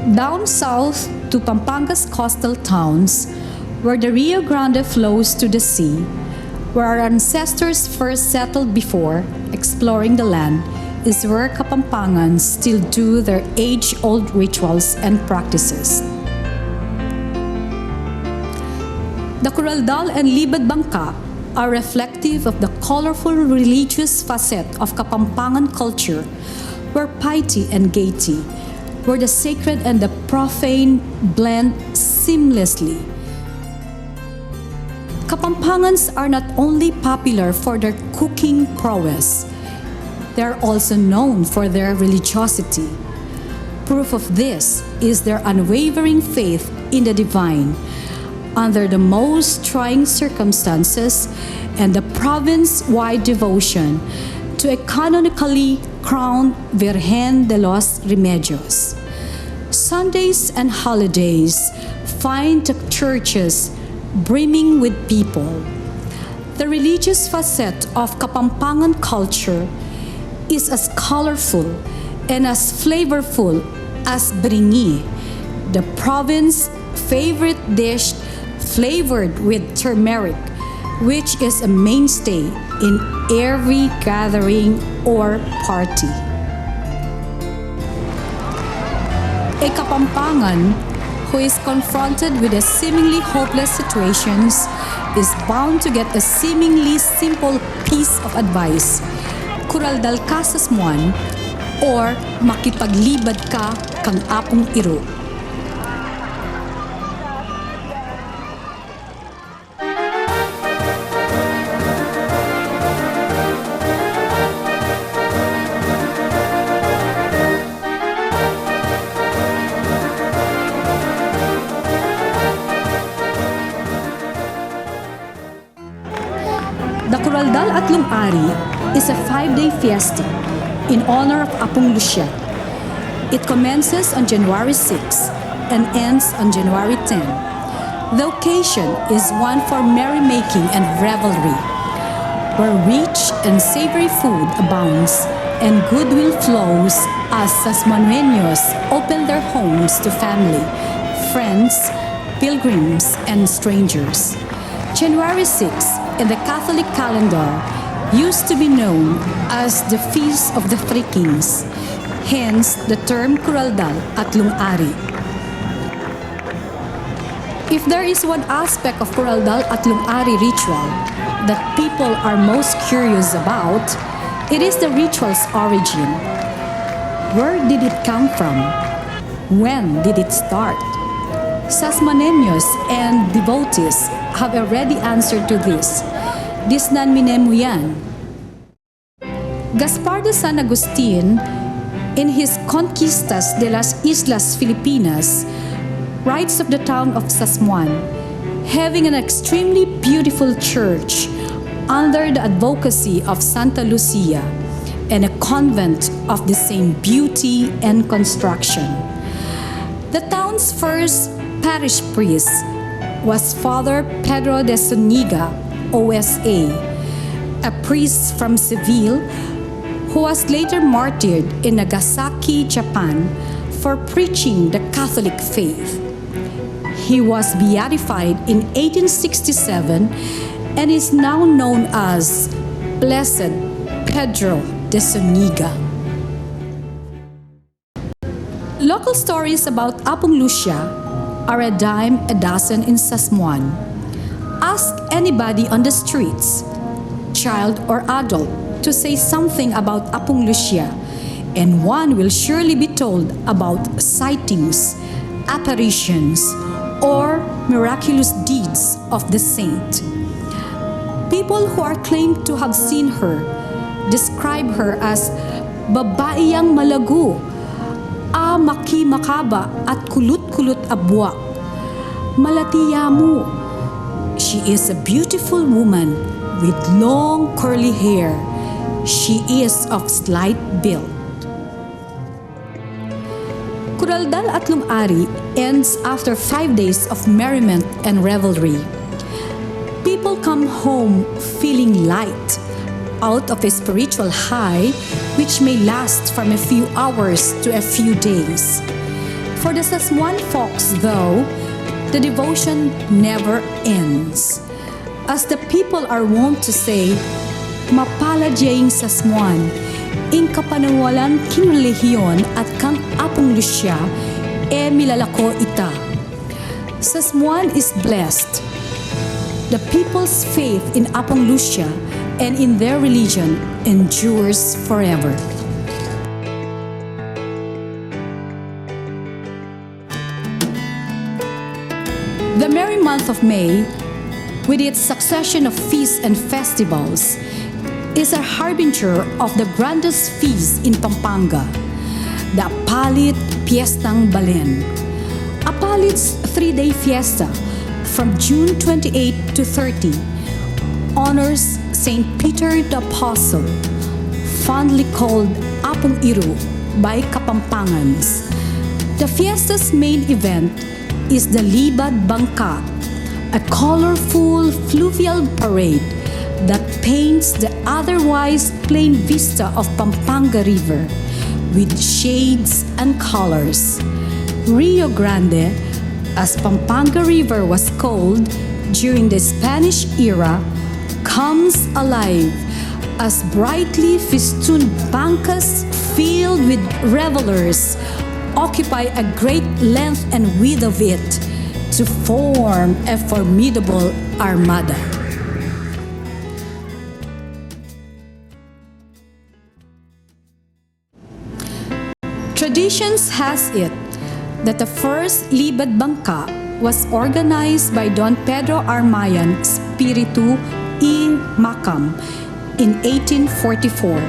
Down south to Pampanga's coastal towns, where the Rio Grande flows to the sea, where our ancestors first settled before exploring the land, is where Kapampangans still do their age-old rituals and practices. The Kuraldal and Libad Bangka are reflective of the colorful religious facet of Kapampangan culture, where piety and gaiety, where the sacred and the profane blend seamlessly. Kapampangans are not only popular for their cooking prowess, they are also known for their religiosity. Proof of this is their unwavering faith in the divine, under the most trying circumstances, and the province-wide devotion to a canonically crowned Virgen de los Remedios. Sundays and holidays find the churches brimming with people. The religious facet of Kapampangan culture is as colorful and as flavorful as bringi, the province's favorite dish flavored with turmeric, which is a mainstay in every gathering or party. A Kapampangan who is confronted with a seemingly hopeless situations is bound to get a seemingly simple piece of advice. Kuraldal ka Sasmuan or makipaglibad ka kang Apung Iru. The Kuraldal Atlung Ari is a 5-day fiesta in honor of Apung Lucia. It commences on January 6 and ends on January 10. The occasion is one for merrymaking and revelry, where rich and savory food abounds and goodwill flows as Sasmuaneños open their homes to family, friends, pilgrims, and strangers. January 6 in the Catholic calendar used to be known as the Feast of the Three Kings, hence the term Kuraldal Atlung Ari. If there is one aspect of Kuraldal Atlung Ari ritual that people are most curious about, it is the ritual's origin. Where did it come from? When did it start? Sasmuaneños and devotees have already answered to this. Disnan minemo yan. Gaspar de San Agustin, in his Conquistas de las Islas Filipinas, writes of the town of Sasmuan, having an extremely beautiful church under the advocacy of Santa Lucia, and a convent of the same beauty and construction. The town's first parish priest was Father Pedro de Zuniga, OSA, a priest from Seville who was later martyred in Nagasaki, Japan, for preaching the Catholic faith. He was beatified in 1867 and is now known as Blessed Pedro de Zuniga. Local stories about Apung Lucia are a dime a dozen in Sasmuan. Ask anybody on the streets, child or adult, to say something about Apung Lucia, and one will surely be told about sightings, apparitions, or miraculous deeds of the saint. People who are claimed to have seen her describe her as babaiyang malago, maki makaba at kulot-kulot abwa. Malatiyamu. She is a beautiful woman with long curly hair. She is of slight build. Kuraldal Atlung Ari ends after 5 days of merriment and revelry. People come home feeling light, out of a spiritual high which may last from a few hours to a few days. For the Sasmuan folks, though, the devotion never ends. As the people are wont to say, mapalad yaing Sasmuan, ing kapanawalan king relihiyon at kang Apung Lucia, milalako ita. Sasmuan is blessed. The people's faith in Apung Lucia and in their religion endures forever. The merry month of May, with its succession of feasts and festivals, is a harbinger of the grandest feast in Pampanga, the Apalit Piestang Balen. Apalit's three-day fiesta from June 28 to 30 honors Saint Peter the Apostle, fondly called Apung Iru by Kapampangans. The fiesta's main event is the Libad Bangka, a colorful fluvial parade that paints the otherwise plain vista of Pampanga River with shades and colors. Rio Grande, as Pampanga River was called during the Spanish era, comes alive as brightly festooned bancas filled with revelers occupy a great length and width of it to form a formidable armada. Traditions has it that the first Libad Bangka was organized by Don Pedro Armayan Spiritu I Macam in 1844.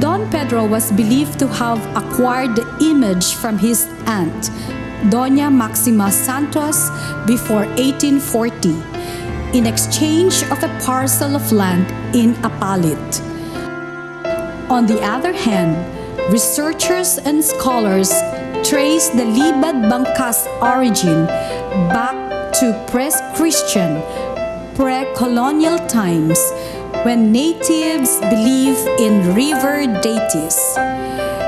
Don Pedro was believed to have acquired the image from his aunt, Doña Maxima Santos, before 1840, in exchange of a parcel of land in Apalit. On the other hand, researchers and scholars trace the Libad Bangka's origin back to pre-Christian, pre-colonial times, when natives believed in river deities.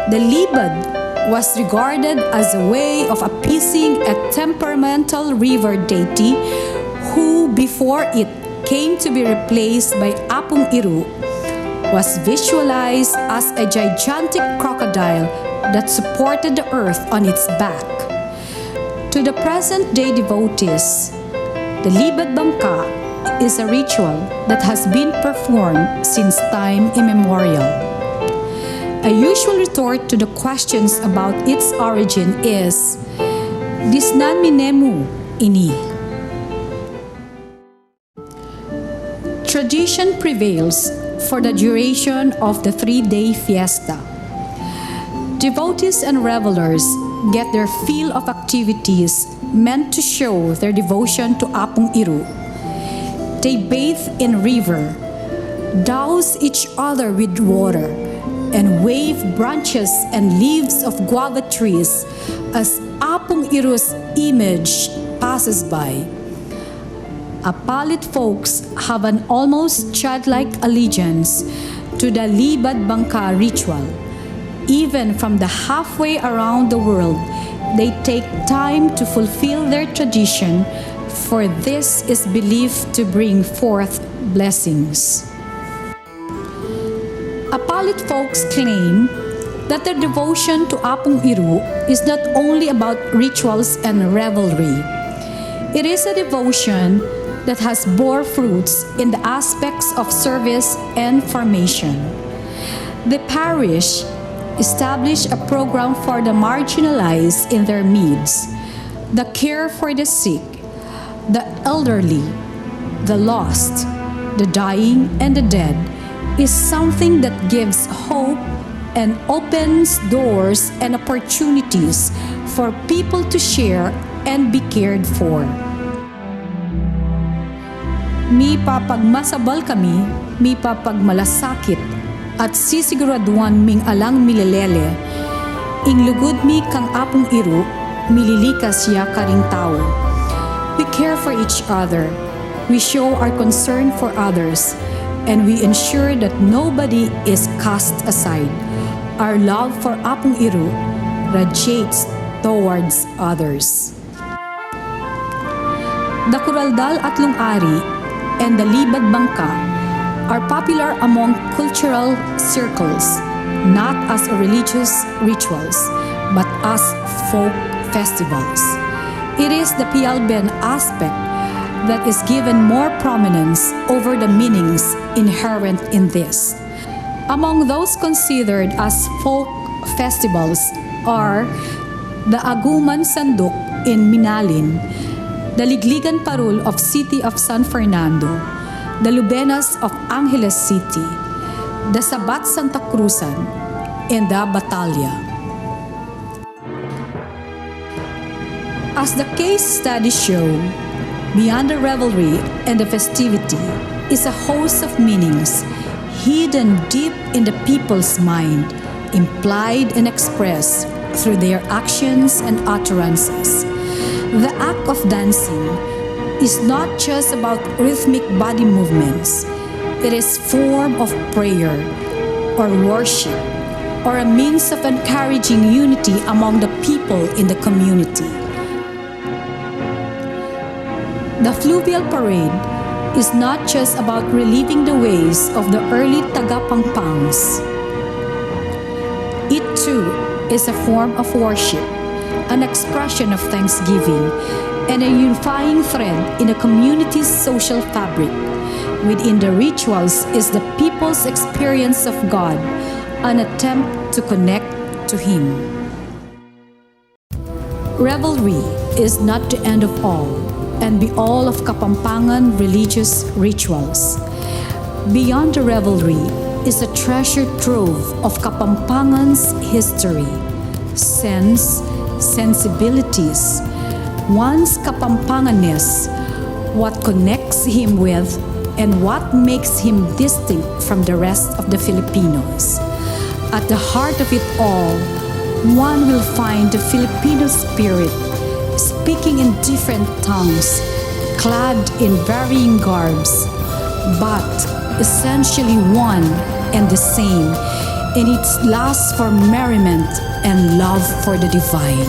The Libad was regarded as a way of appeasing a temperamental river deity who, before it came to be replaced by Apung Iru, was visualized as a gigantic crocodile that supported the earth on its back. To the present-day devotees, the Libad Bangka is a ritual that has been performed since time immemorial. A usual retort to the questions about its origin is, "Disnan minemu ini." Tradition prevails for the duration of the three-day fiesta. Devotees and revelers get their fill of activities meant to show their devotion to Apung Iru. They bathe in river, douse each other with water, and wave branches and leaves of guava trees as Apung Iru's image passes by. Apalit folks have an almost childlike allegiance to the Libad Bangka ritual. Even from the halfway around the world, they take time to fulfill their tradition, for this is believed to bring forth blessings. Apalit folks claim that their devotion to Apung Iru is not only about rituals and revelry. It is a devotion that has bore fruits in the aspects of service and formation. The parish established a program for the marginalized in their midst, the care for the sick, the elderly, the lost, the dying, and the dead is something that gives hope and opens doors and opportunities for people to share and be cared for. Mi papagmasabal kami, mi papagmalasakit, at sisiguraduan ming alang milelele, ing lugod mi kang Apung Iru, mililikas siya karing tao. We care for each other, we show our concern for others, and we ensure that nobody is cast aside. Our love for Apung Iru radiates towards others. The Kuraldal Atlung Ari and the Libad Bangka are popular among cultural circles, not as religious rituals, but as folk festivals. It is the Pialben aspect that is given more prominence over the meanings inherent in this. Among those considered as folk festivals are the Aguman Sanduk in Minalin, the Ligligan Parul of City of San Fernando, the Lubenas of Angeles City, the Sabat Santa Cruzan, and the Batalya. As the case studies show, beyond the revelry and the festivity is a host of meanings hidden deep in the people's mind, implied and expressed through their actions and utterances. The act of dancing is not just about rhythmic body movements. It is a form of prayer or worship, or a means of encouraging unity among the people in the community. The fluvial parade is not just about reliving the ways of the early Tagapangpangs. It too is a form of worship, an expression of thanksgiving, and a unifying thread in a community's social fabric. Within the rituals is the people's experience of God, an attempt to connect to Him. Revelry is not the end of all and be all of Kapampangan religious rituals. Beyond the revelry is a treasure trove of Kapampangans' history, sense, sensibilities, one's Kapampanganes, what connects him with, and what makes him distinct from the rest of the Filipinos. At the heart of it all, one will find the Filipino spirit, speaking in different tongues, clad in varying garbs, but essentially one and the same in its lust for merriment and love for the divine.